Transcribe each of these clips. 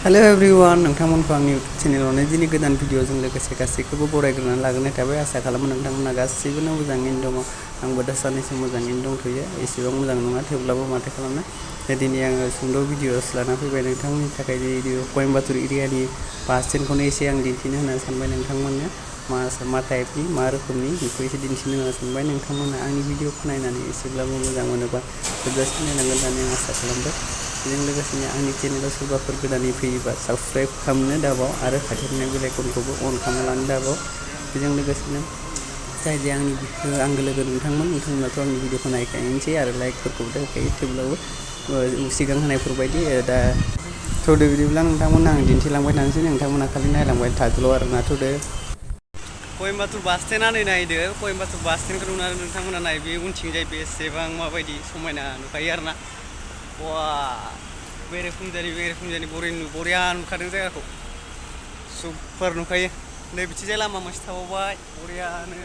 Hello everyone नोंथांमोनखौ आंनि YouTube चेनेलावनो दिनै गोदान भिडिअजों लोगोसे गासैखौबो बरायग्रोनानै लाग्रोनाय थाबाय। आसा खालामो नोंथांमोना गासैबो मोजाङैनो दङ। आंबो दा साननैसो मोजाङैनो दंथ'यो, एसेबां मोजां नङा थेवब्लाबो माथो खालामनो। दिनै आङो सुंद' भिडिअस लाना फैबाय नोंथांमोननि थाखाय। कयेम्बाटुर एरियानि बास स्टेन्डखौनो एसे आं दिन्थिनो होनना सानबाय नोंथांमोननो। मा टाइपनि मा रोखोमनि बेखौ एसे दिन्थिनो होनना सानबाय। नोंथांमोना आंनि भिडिअखौ नायनानै एसेब्लाबो मोजां मोनोबा जोबजासिम नायनांगोन होननानै आं आसा खालामबाय। बेजों लोगोसेनो आंनि चेनेलाव सोरबाफोर गोदानै फैयोबा साबस्क्राइब खालामनो दाबाव आरो खाथिनि बेल आइकनखौबो अन खालामना लानो दाबाव। बेजों लोगोसेनो जाय आंनि आंगो लोगो नोंथांमोनाथ' आंनि भिडिअखौ नायखायोनोसै आरो लाइकफोरखौबो होखायो, थेवब्लाबो सिगां होनायफोर बायदि दा थ'दो बिदिब्ला नोंथांमोना आं दिन्थिलांबाय थानोसै, नोंथांमोना खालि नायलांबाय थादोल' आरोना। थ'दो कयेम्बाटुर बास स्टेन्डआ नायदो, कयेम्बाटुर बास स्टेन्डखौ नुनानै नोंथांमोना नाय, बे उनथिंजाय बेसेबां माबायदि समायना नुखायो आरोना। बा बेरेफुंजानि बरिया नुखादों जायगाखौ, सुपार नुखायो। नै बिथिंजाय लामा मोनसे थाबावबाय बरियानो।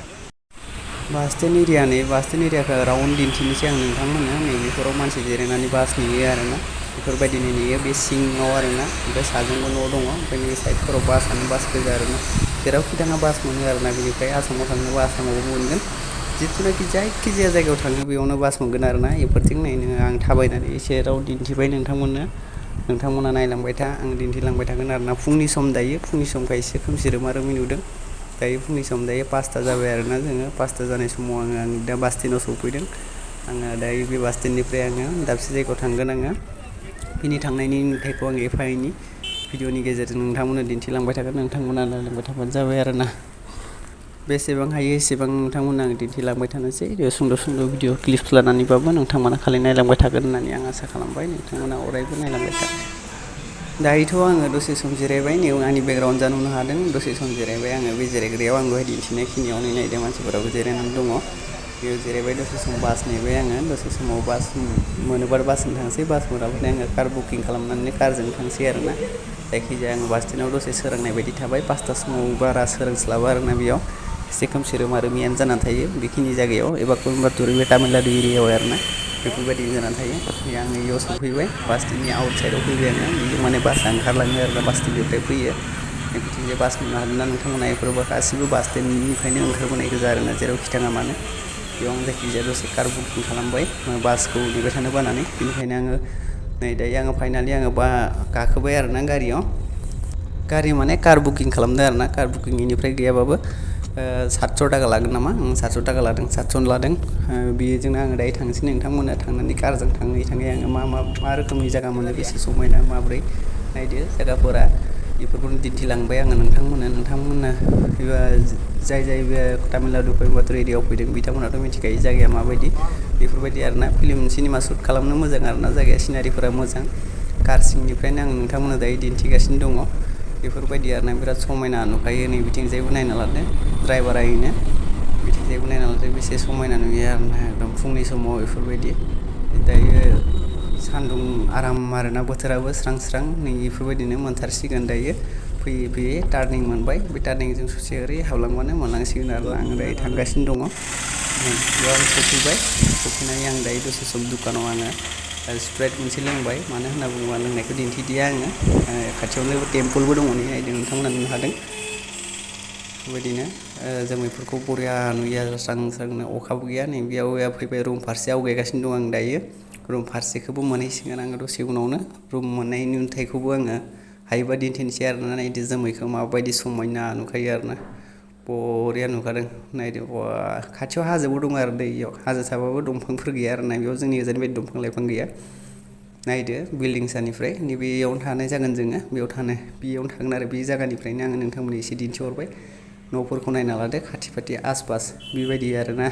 बास स्टेन्ड एरियाखौ राउन्ड दिन्थिनोसै आं नोंथांमोननो। नैबेफोराव मानसि जिरायनानै बास नेयो आरोना, बेफोरबायदिनो नेयो बे सिङाव आरोना। ओमफ्राय साजोंबो न' दङ, ओमफ्राय नैबे साइडफोराव बासआनो बास गोजा आरोना। जेरावखि थाङा बास मोनो आरोना। बेनिफ्राय आसामाव थांनोबा आसामावबो मोनगोन, जिथुनाखि जायखिजाया जायगायाव थाङो बेयावनो बास मोनगोन आरोना। बेफोरथिं नै नोङो आं थाबायनानै एसे राउन्ड दिन्थिबाय नोंथांमोना नायलांबाय था, आं दिन्थिलांबाय थागोन आरोना। फुंनि सम दायो, फुंनि समखाय एसे खोमसि रोमा-रोमि नुदों। दायो फुंनि सम, दायो 5ता जाबाय आरोना। जोङो 5ता जानाय समाव आं दा बास स्टेन्डआव सफैदों। आङो दायो बे बास स्टेन्डनिफ्राय आङो दाबसे जायगायाव थांगोन। आङो बिनि थांनायनि नुथायखौ आं एफा एनै भिडिअनि गेजेरजों नोंथांमोननो दिन्थिलांबाय थागोन, नोंथांमोना नायलांबाय थाबानो जाबाय आरोना। बेसेबां हायो एसेबां नोंथांमोननो आं दिन्थिलांबाय थानोसै, सुंद' भिडिअ क्लिप्स लानानैबाबो नोंथांमोना खालि नायलांबाय थागोन होननानै आं आसा खालामबाय। नोंथांमोना अरायबो नायलांबाय था। दायोथ' आङो दसे सम जिरायबाय, नै आंनि बेकग्राउन्ड जा नुनो हादों। दसे सम जिरायबाय आङो बे जिरायग्रायाव, आं दहाय दिन्थिनायखिनियाव नायदो मानसिफोराबो जिरायनानै दङ। बेयाव जिरायबाय दसे सम बास नेबाय आङो। दसे समाव बास मोनोबा बासजों थांसै, बास मोनाबाथाय आङो कार बुकिं खालामनानै कारजों थांसै आरोना। जायखिजाया आङो बास स्टेन्डआव दसे सोरांनाय बायदि थाबाय। 5ता समाव बारा सोरांस्लाबा आरोना, बेयाव एसे खोमसि रोमा-रोमियानो जानानै थायो बेखिनि जायगायाव, एबा कयेम्बाटुर बे तामिलनाडु एरियायाव आरोना। बेफोरबायदि जानानै थायो। आङो बेयाव सफैबाय, बास स्टेन्डनि आउट साइडआव फैबाय आङो। बेजों माने बासआ ओंखारलाङो आरोना, बास स्टेन्डनिफ्राय फैयो। बिथिंजाय बास नुनो हादोंना नोंथांमोना? बेफोरबो गासिबो बास स्टेन्डनिफ्रायनो ओंखारबोनाय गोजा आरोना, जेरावखि थाङा मानो। बेयाव आं जायखिजाया दसे कार बुकिं खालामबाय, बासखौ नेबाय थानो बानानै। बेनिखायनो आङो नै दायो फाइनालि गाखोबाय आरोना गारियाव। गारि माने कार बुकिं खालामदों आरोना। कार बुकिं बेनिफ्राय गैयाबाबो 700 थाखा लागोन नामा? 700 थाखा लादों, 700 लादों। बेजोंनो आङो दायो थांसै। नोंथांमोना थांनानै कारजों थाङै आङो मा रोखोमनि जायगा मोनो, बेसे समायना माब्रै नायदो जायगाफोरा, बेफोरखौनो दिन्थिलांबाय आङो नोंथांमोननो। जाय बे तामिलनाडु कयेम्बाटुर एरियायाव फैदों बिथांमोनाथ' मिथिखायो जायगाया माबायदि। बेफोरबायदि आरोना, फिल्म सिनेमा शुट खालामनो मोजां आरोना, जायगाया सिनारिफोरा मोजां। कार सिंनिफ्रायनो आं नोंथांमोननो दायो दिन्थिगासिनो दङ। बेफोरबायदि आरोना, बिराद समायना नुखायो। नै बिथिंजायबो नायना लादो ड्राइभारा, बिथिंजायबो नायना लादो, बेसे समायना नुयो आरोना। एकदम फुंनि समाव बेफोरबायदि। दायो सान्दुं आराम आरोना, बोथोराबो स्रां नै बेफोरबायदिनो मोनथारसिगोन दायो। फैयै टार्निं मोनबाय, बे टार्निंजों ससे ओरै हाबलांबानो मोनलांसिगोन आरोना। आं दायो थांगासिनो दङ। बेयाव आं सफैबाय। सफैनानै आं दायो दसे सम दुखानाव आङो स्प्राइट मोनसे लोंबाय। मानो होनना बुङोबा लोंनायखौ दिन्थिदिया आङो। खाथियावनो टेम्पोलबो दङ, नै नोंथांमोना नुनो हादों। बेफोरबायदिनो जोमैफोरखौ बरिया नुयो आरो स्रांनो, अखाबो गैया। नै बेयाव फैबाय, रुम फारसे आवगायगासिनो दं आं दायो। रुम फारसेखौबो मोनहैसिगोन आङो दसे उनावनो। रुम मोननायनि नुथायखौबो आङो हायोबा दिन्थिनोसै आरोना। नायदो जोमैखौ माबायदि समायना नुखायो आरोना, बरिया नुखादों। नायदो बा खाथियाव हाजोबो दं आरो दैयाव। हाजो थाबाबो दंफांफोर गैया आरोना बेयाव, जोंनि गोजान बायदि दंफां-लाइफां गैया। नायदो बिल्डिंसानिफ्राय नैबेयावनो थानाय जागोन जोङो, बेयावनो थागोन आरो बे जायगानिफ्रायनो आङो नोंथांमोननो एसे दिन्थिहरबाय। न'फोरखौ नायना लादो, खाथि आस पास बेबायदि आरोना।